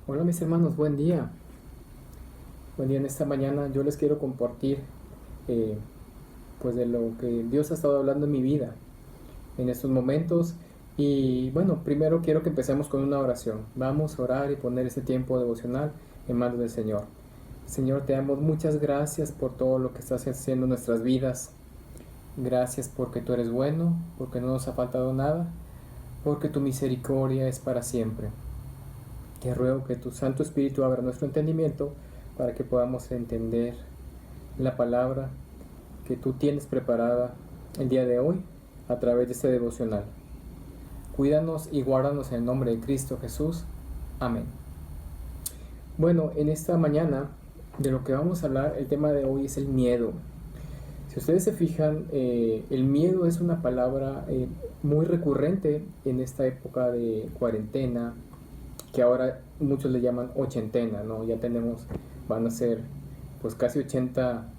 Hola mis hermanos, buen día. Buen día en esta mañana. Yo les quiero compartir eh, pues de lo que Dios ha estado hablando en mi vida en estos momentos. Y bueno, primero quiero que empecemos con una oración. Vamos a orar y poner este tiempo devocional en manos del Señor. Señor, te damos muchas gracias por todo lo que estás haciendo en nuestras vidas. Gracias porque tú eres bueno, porque no nos ha faltado nada, porque tu misericordia es para siempre. Te ruego que tu Santo Espíritu abra nuestro entendimiento para que podamos entender la palabra que tú tienes preparada el día de hoy a través de este devocional. Cuídanos y guárdanos en el nombre de Cristo Jesús. Amén. Bueno, en esta mañana de lo que vamos a hablar, el tema de hoy es el miedo. Si ustedes se fijan, el miedo es una palabra muy recurrente en esta época de cuarentena, que ahora muchos le llaman ochentena, ¿no? Ya tenemos, van a ser pues casi 80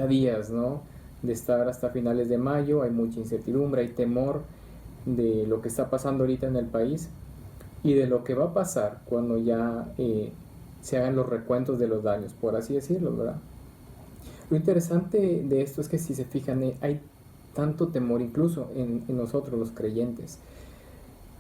días, ¿no? De estar hasta finales de mayo, hay mucha incertidumbre, hay temor de lo que está pasando ahorita en el país y de lo que va a pasar cuando ya se hagan los recuentos de los daños, por así decirlo, ¿verdad? Lo interesante de esto es que si se fijan, hay tanto temor incluso en nosotros los creyentes.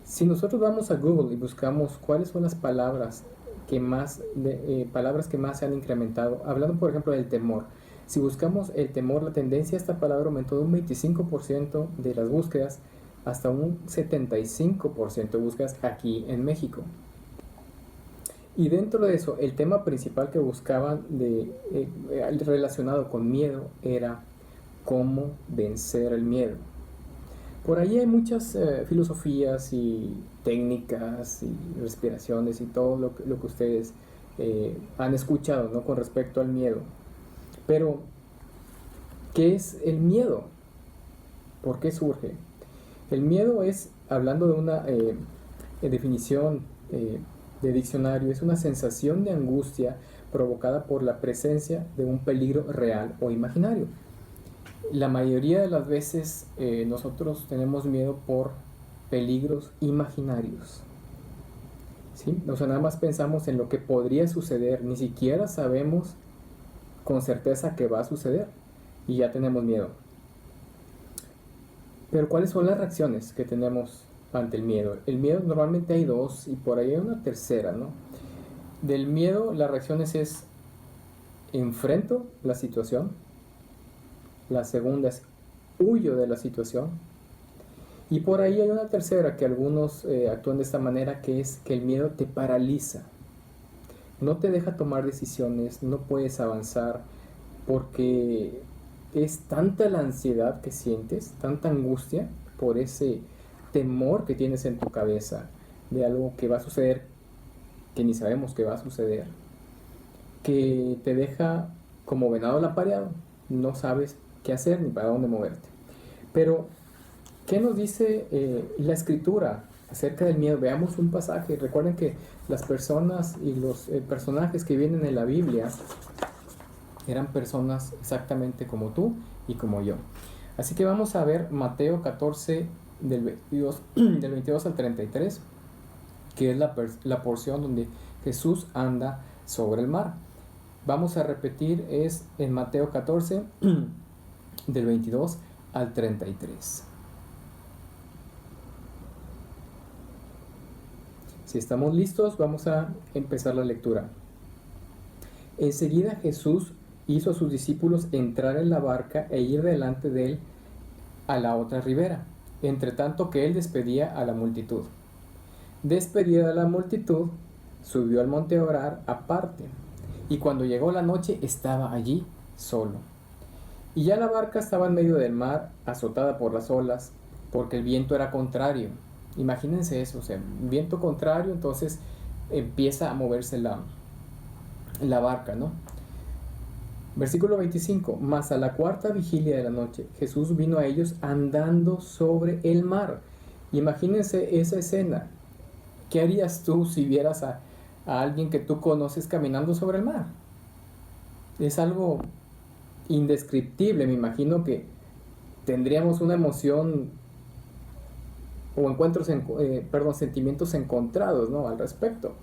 Si nosotros vamos a Google y buscamos cuáles son las palabras que más se han incrementado, hablando por ejemplo del temor, si buscamos el temor, la tendencia a esta palabra aumentó de un 25% de las búsquedas hasta un 75% de búsquedas aquí en México. Y dentro de eso, el tema principal que buscaban relacionado con miedo era cómo vencer el miedo. Por ahí hay muchas filosofías y técnicas y respiraciones y todo lo que ustedes han escuchado, ¿no? Con respecto al miedo. Pero, ¿qué es el miedo? ¿Por qué surge? El miedo es, hablando de una definición de diccionario, es una sensación de angustia provocada por la presencia de un peligro real o imaginario. La mayoría de las veces nosotros tenemos miedo por peligros imaginarios. ¿Sí? O sea, nada más pensamos en lo que podría suceder, ni siquiera sabemos con certeza que va a suceder y ya tenemos miedo. Pero ¿cuáles son las reacciones que tenemos ante el miedo? El miedo normalmente hay dos y por ahí hay una tercera, ¿no? Del miedo las reacciones es enfrento la situación, la segunda es huyo de la situación. Y por ahí hay una tercera que algunos actúan de esta manera, que es que el miedo te paraliza. No te deja tomar decisiones, no puedes avanzar porque es tanta la ansiedad que sientes, tanta angustia por ese temor que tienes en tu cabeza de algo que va a suceder, que ni sabemos que va a suceder, que te deja como venado la pared, no sabes qué hacer ni para dónde moverte. Pero ¿qué nos dice la escritura acerca del miedo? Veamos un pasaje. Recuerden que las personas y los personajes que vienen en la Biblia eran personas exactamente como tú y como yo. Así que vamos a ver Mateo 14 del 22 al 33, que es la porción donde Jesús anda sobre el mar. Vamos a repetir, es en Mateo 14 del 22 al 33. Si estamos listos, vamos a empezar la lectura. Enseguida Jesús hizo a sus discípulos entrar en la barca e ir delante de él a la otra ribera, entre tanto que él despedía a la multitud. Despedida a la multitud, subió al monte a orar aparte, y cuando llegó la noche estaba allí solo. Y ya la barca estaba en medio del mar, azotada por las olas, porque el viento era contrario. Imagínense eso, o sea, viento contrario, entonces empieza a moverse la barca, ¿no? Versículo 25, mas a la cuarta vigilia de la noche, Jesús vino a ellos andando sobre el mar. Imagínense esa escena. ¿Qué harías tú si vieras a alguien que tú conoces caminando sobre el mar? Es algo indescriptible, me imagino que tendríamos una emoción o sentimientos encontrados, ¿no? Al respecto.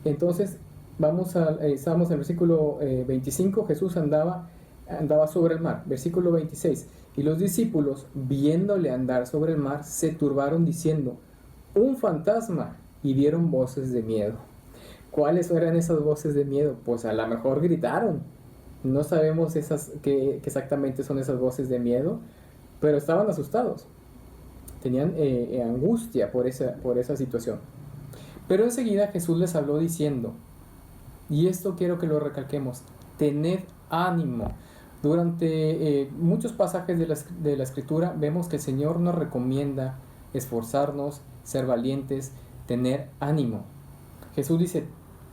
Entonces, estamos en el versículo 25, Jesús andaba sobre el mar. Versículo 26, y los discípulos, viéndole andar sobre el mar, se turbaron diciendo, un fantasma, y dieron voces de miedo. ¿Cuáles eran esas voces de miedo? Pues a lo mejor gritaron. No sabemos qué exactamente son esas voces de miedo, pero estaban asustados. Tenían angustia por esa situación. Pero enseguida Jesús les habló diciendo, y esto quiero que lo recalquemos, tened ánimo. Durante muchos pasajes de la Escritura vemos que el Señor nos recomienda esforzarnos, ser valientes, tener ánimo. Jesús dice,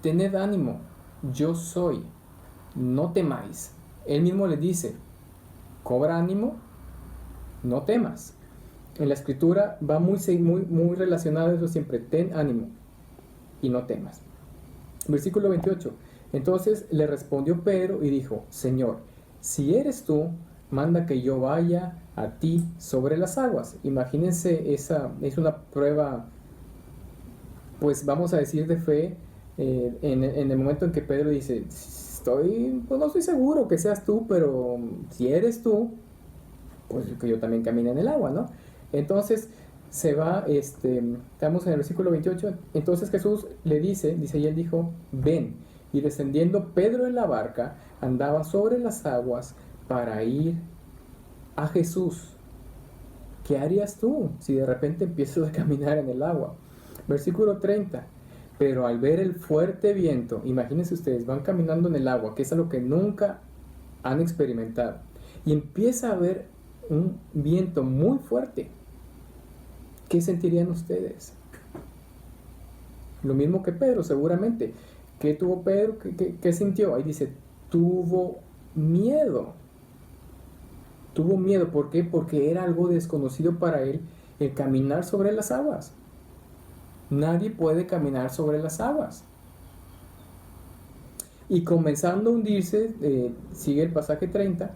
tened ánimo, yo soy, no temáis. Él mismo les dice, cobra ánimo, no temas. En la Escritura va muy relacionado eso siempre, ten ánimo y no temas. Versículo 28, entonces le respondió Pedro y dijo, Señor, si eres tú, manda que yo vaya a ti sobre las aguas. Imagínense, esa es una prueba, pues vamos a decir de fe, en el momento en que Pedro dice, pues no estoy seguro que seas tú, pero si eres tú, pues que yo también camine en el agua, ¿no? Entonces se va, estamos en el versículo 28, entonces Jesús le dice, y él dijo, ven, y descendiendo Pedro en la barca, andaba sobre las aguas para ir a Jesús. ¿Qué harías tú si de repente empiezas a caminar en el agua? Versículo 30, pero al ver el fuerte viento, imagínense ustedes, van caminando en el agua, que es algo que nunca han experimentado, y empieza a haber un viento muy fuerte. ¿Qué sentirían ustedes? Lo mismo que Pedro, seguramente. ¿Qué tuvo Pedro? ¿Qué sintió? Ahí dice, tuvo miedo. Tuvo miedo, ¿por qué? Porque era algo desconocido para él el caminar sobre las aguas. Nadie puede caminar sobre las aguas. Y comenzando a hundirse, sigue el pasaje 30,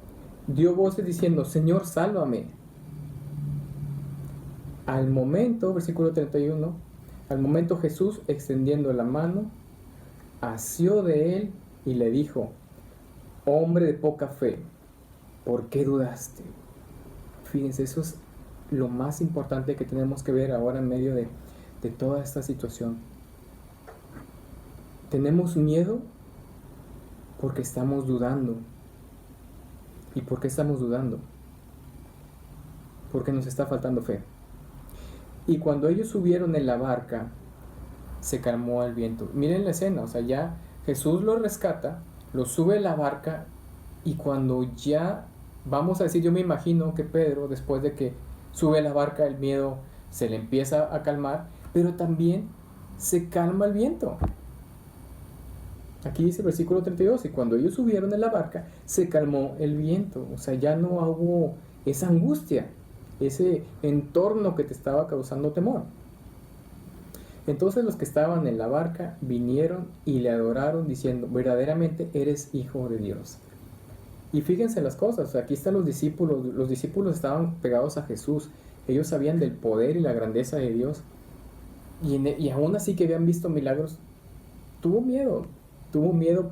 dio voces diciendo, Señor, sálvame. Al momento, versículo 31, al momento Jesús, extendiendo la mano, asió de él y le dijo, hombre de poca fe, ¿por qué dudaste? Fíjense, eso es lo más importante que tenemos que ver ahora en medio de toda esta situación. Tenemos miedo porque estamos dudando. ¿Y por qué estamos dudando? Porque nos está faltando fe. Y cuando ellos subieron en la barca, se calmó el viento. Miren la escena, o sea, ya Jesús los rescata, los sube a la barca, y cuando ya, vamos a decir, yo me imagino que Pedro, después de que sube a la barca, el miedo se le empieza a calmar, pero también se calma el viento. Aquí dice el versículo 32, y cuando ellos subieron en la barca, se calmó el viento. O sea, ya no hubo esa angustia, ese entorno que te estaba causando temor. Entonces los que estaban en la barca vinieron y le adoraron diciendo, verdaderamente eres hijo de Dios. Y fíjense las cosas, aquí están los discípulos estaban pegados a Jesús, ellos sabían del poder y la grandeza de Dios, y aún así que habían visto milagros, tuvo miedo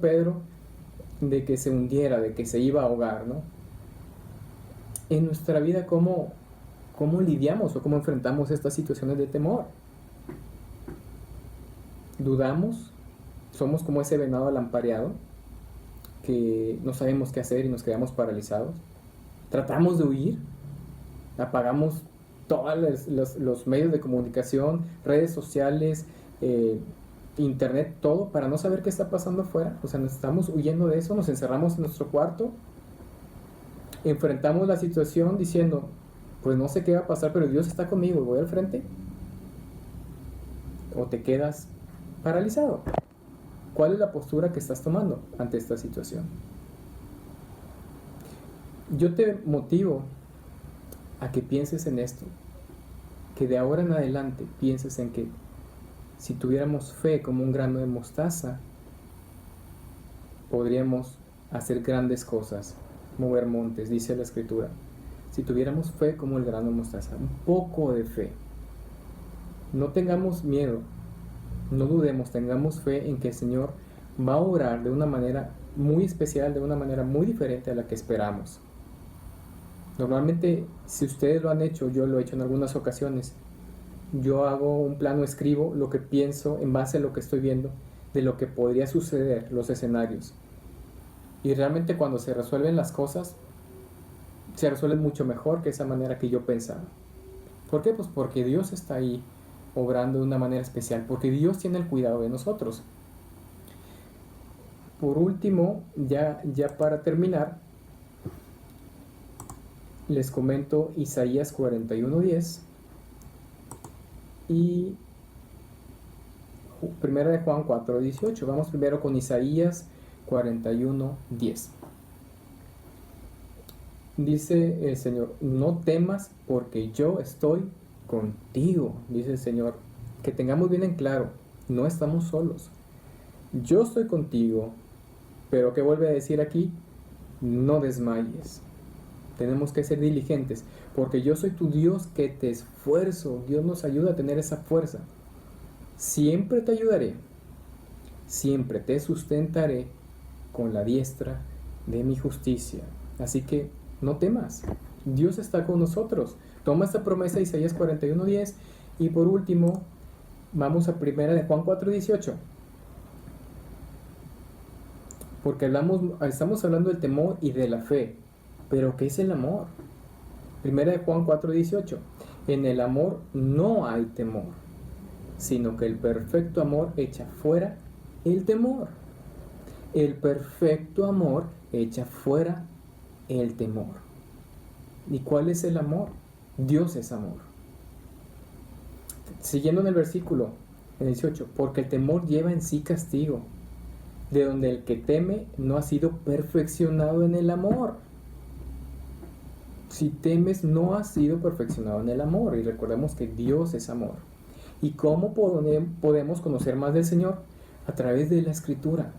Pedro de que se hundiera, de que se iba a ahogar, ¿no? En nuestra vida, ¿cómo lidiamos o cómo enfrentamos estas situaciones de temor? ¿Dudamos? ¿Somos como ese venado lampareado que no sabemos qué hacer y nos quedamos paralizados? ¿Tratamos de huir? ¿Apagamos todos los medios de comunicación, redes sociales, internet, todo, para no saber qué está pasando afuera? O sea, nos estamos huyendo de eso, nos encerramos en nuestro cuarto, enfrentamos la situación diciendo, pues no sé qué va a pasar, pero Dios está conmigo y voy al frente. ¿O te quedas paralizado? ¿Cuál es la postura que estás tomando ante esta situación? Yo te motivo a que pienses en esto, que de ahora en adelante pienses en que si tuviéramos fe como un grano de mostaza, podríamos hacer grandes cosas, mover montes, dice la Escritura. Si tuviéramos fe como el grano de mostaza, un poco de fe. No tengamos miedo, No dudemos, tengamos fe en que el Señor va a obrar de una manera muy especial, de una manera muy diferente a la que esperamos. Normalmente, si ustedes lo han hecho, yo lo he hecho en algunas ocasiones, yo hago un plano, escribo lo que pienso en base a lo que estoy viendo, de lo que podría suceder, los escenarios. Y realmente cuando se resuelven las cosas, se resuelven mucho mejor que esa manera que yo pensaba. ¿Por qué? Pues porque Dios está ahí obrando de una manera especial, porque Dios tiene el cuidado de nosotros. Por último, ya para terminar, les comento Isaías 41:10 y Primera de Juan 4:18. Vamos primero con Isaías 41:10. Dice el Señor: no temas porque yo estoy contigo, dice el Señor. Que tengamos bien en claro, no estamos solos. Yo estoy contigo, pero ¿qué vuelve a decir aquí? No desmayes. Tenemos que ser diligentes, porque yo soy tu Dios que te esfuerzo. Dios nos ayuda a tener esa fuerza. Siempre te ayudaré, siempre te sustentaré con la diestra de mi justicia. Así que no temas, Dios está con nosotros. Toma esta promesa de Isaías 41:10 y por último vamos a primera de Juan 4:18. Porque estamos hablando del temor y de la fe. Pero ¿qué es el amor? Primera de Juan 4:18. En el amor no hay temor, sino que el perfecto amor echa fuera el temor. El perfecto amor echa fuera el temor. ¿Y cuál es el amor? Dios es amor. Siguiendo en el versículo, en el 18, porque el temor lleva en sí castigo, de donde el que teme no ha sido perfeccionado en el amor. Si temes, no has sido perfeccionado en el amor. Y recordemos que Dios es amor. ¿Y cómo podemos conocer más del Señor? A través de la Escritura.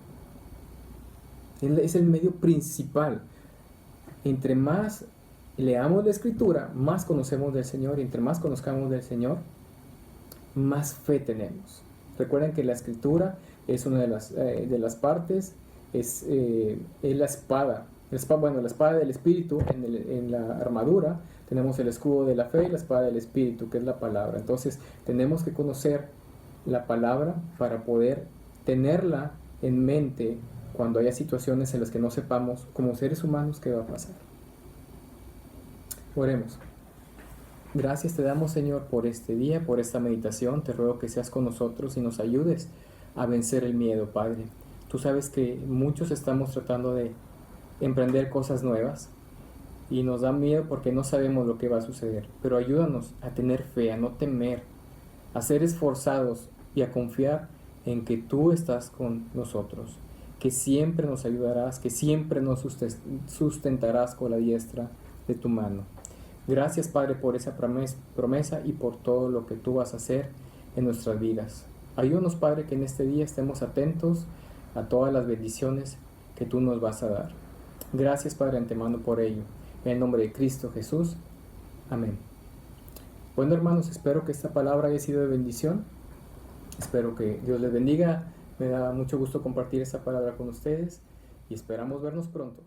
Él es el medio principal. Entre más leamos la Escritura, más conocemos del Señor. Y entre más conozcamos del Señor, más fe tenemos. Recuerden que la Escritura es una de las partes, es la espada. La espada del Espíritu en la armadura. Tenemos el escudo de la fe y la espada del Espíritu, que es la palabra. Entonces tenemos que conocer la palabra para poder tenerla en mente cuando haya situaciones en las que no sepamos como seres humanos qué va a pasar. Oremos. Gracias te damos, Señor, por este día, por esta meditación. Te ruego que seas con nosotros y nos ayudes a vencer el miedo, Padre. Tú sabes que muchos estamos tratando de emprender cosas nuevas y nos da miedo porque no sabemos lo que va a suceder. Pero ayúdanos a tener fe, a no temer, a ser esforzados y a confiar en que tú estás con nosotros, que siempre nos ayudarás, que siempre nos sustentarás con la diestra de tu mano. Gracias, Padre, por esa promesa y por todo lo que tú vas a hacer en nuestras vidas. Ayúdanos, Padre, que en este día estemos atentos a todas las bendiciones que tú nos vas a dar. Gracias, Padre, antemano por ello. En el nombre de Cristo Jesús. Amén. Bueno, hermanos, espero que esta palabra haya sido de bendición. Espero que Dios les bendiga. Me da mucho gusto compartir esta palabra con ustedes y esperamos vernos pronto.